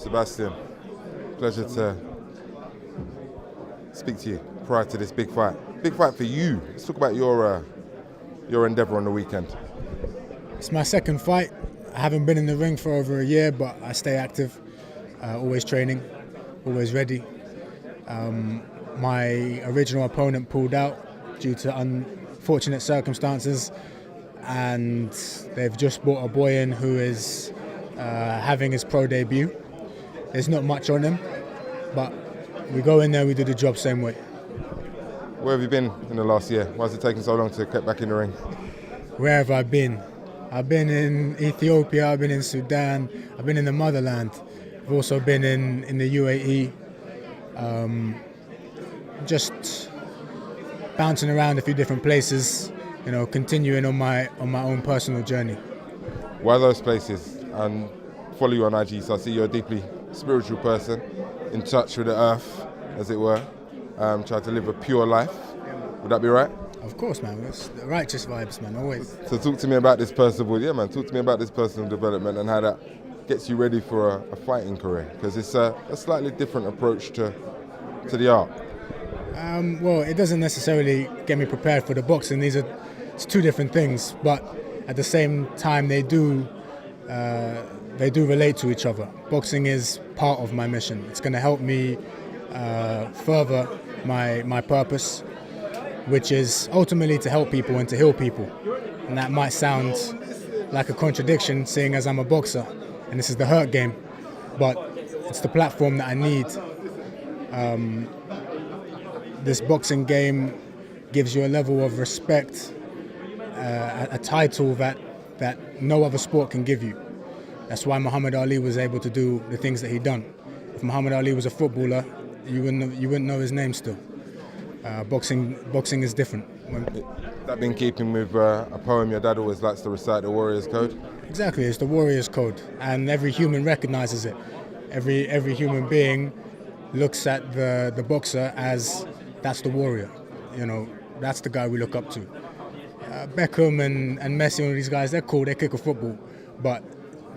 Sebastian, pleasure to speak to you prior to this big fight. Big fight for you. Let's talk about your endeavour on the weekend. It's my second fight. I haven't been in the ring for over a year, but I stay active, always training, always ready. My original opponent pulled out due to unfortunate circumstances, and they've just brought a boy in who is having his pro debut. There's not much on him, but we go in there, we do the job same way. Where have you been in the last year? Why has it taken so long to get back in the ring? Where have I been? I've been in Ethiopia, I've been in Sudan, I've been in the motherland. I've also been in the UAE. Just bouncing around a few different places, continuing on my own personal journey. Why those places? And follow you on IG, so I see you're a deeply spiritual person, in touch with the earth, as it were. Try to live a pure life. Would that be right? Of course, man. It's the righteous vibes, man, always. So talk to me about this personal, talk to me about this personal development and how that gets you ready for a fighting career, because it's a slightly different approach to the art. Well, it doesn't necessarily get me prepared for the boxing. It's two different things, but at the same time they do relate to each other. Boxing is part of my mission. It's going to help me further my purpose, which is ultimately to help people and to heal people. And that might sound like a contradiction, seeing as I'm a boxer and this is the hurt game, but it's the platform that I need. This boxing game gives you a level of respect, a title that no other sport can give you. That's why Muhammad Ali was able to do the things that he done. If Muhammad Ali was a footballer, you wouldn't know his name still. Boxing is different. That been keeping with a poem your dad always likes to recite, the Warrior's Code? Exactly, it's the Warrior's Code, and every human recognizes it. Every human being looks at the boxer as that's the warrior. That's the guy we look up to. Beckham and Messi and all these guys, they're cool, they kick a football, but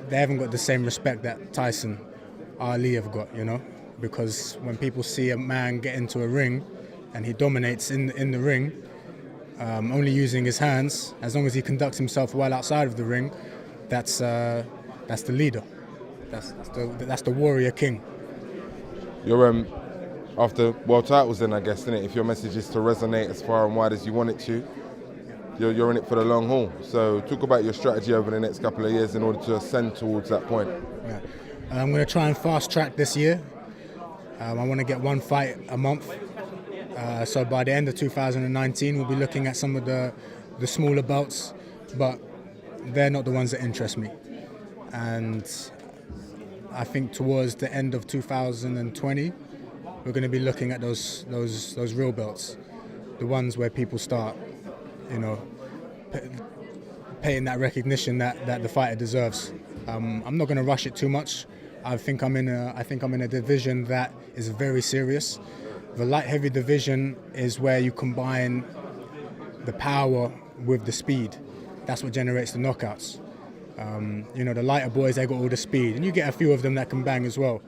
they haven't got the same respect that Tyson, Ali have got, because when people see a man get into a ring and he dominates in the ring, only using his hands, as long as he conducts himself well outside of the ring, that's the leader. That's the warrior king. You're after world titles then, I guess, isn't it? If your message is to resonate as far and wide as you want it to, you're in it for the long haul. So talk about your strategy over the next couple of years in order to ascend towards that point. Yeah. I'm going to try and fast track this year. I want to get one fight a month. So by the end of 2019, we'll be looking at some of the smaller belts, but they're not the ones that interest me. And I think towards the end of 2020, we're going to be looking at those real belts, the ones where people start, paying that recognition that the fighter deserves. I'm not going to rush it too much. I think I'm in a division that is very serious. The light heavy division is where you combine the power with the speed. That's what generates the knockouts. The lighter boys, they got all the speed, and you get a few of them that can bang as well.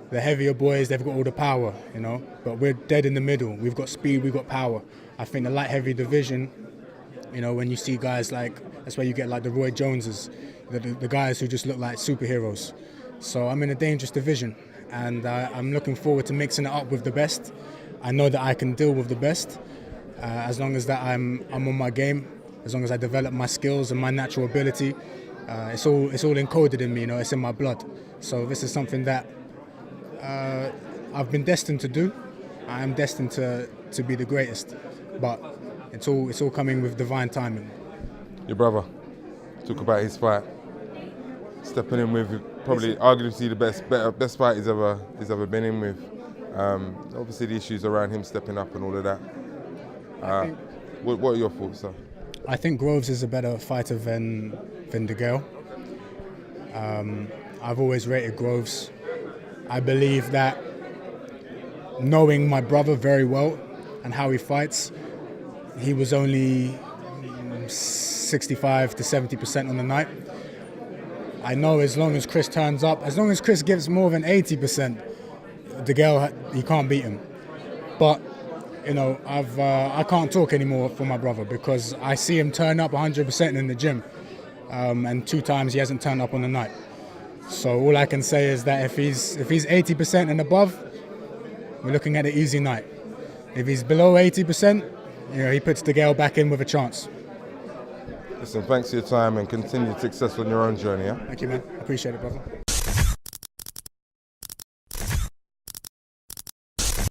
The heavier boys, they've got all the power, but we're dead in the middle. We've got speed, we've got power. I think the light heavy division, when you see guys that's where you get like the Roy Joneses, the guys who just look like superheroes. So I'm in a dangerous division, and I'm looking forward to mixing it up with the best. I know that I can deal with the best, as long as that I'm on my game, as long as I develop my skills and my natural ability. It's all encoded in me, it's in my blood. So this is something that I've been destined to do. I am destined to be the greatest, but it's all coming with divine timing. Your brother, talk about his fight. Stepping in with probably arguably the best fight he's ever been in with. Obviously the issues around him stepping up and all of that. What are your thoughts, sir? I think Groves is a better fighter than DeGale. I've always rated Groves. I believe that knowing my brother very well and how he fights, he was only 65 to 70% on the night. I know as long as Chris turns up, as long as Chris gives more than 80%, DeGale, he can't beat him. But you know, I can't talk anymore for my brother because I see him turn up 100% in the gym, and 2 times he hasn't turned up on the night. So all I can say is that if he's 80% and above, we're looking at an easy night. If he's below 80%, you know, he puts DeGale back in with a chance. Listen, thanks for your time and continued success on your own journey. Yeah? Thank you, man. Appreciate it, brother.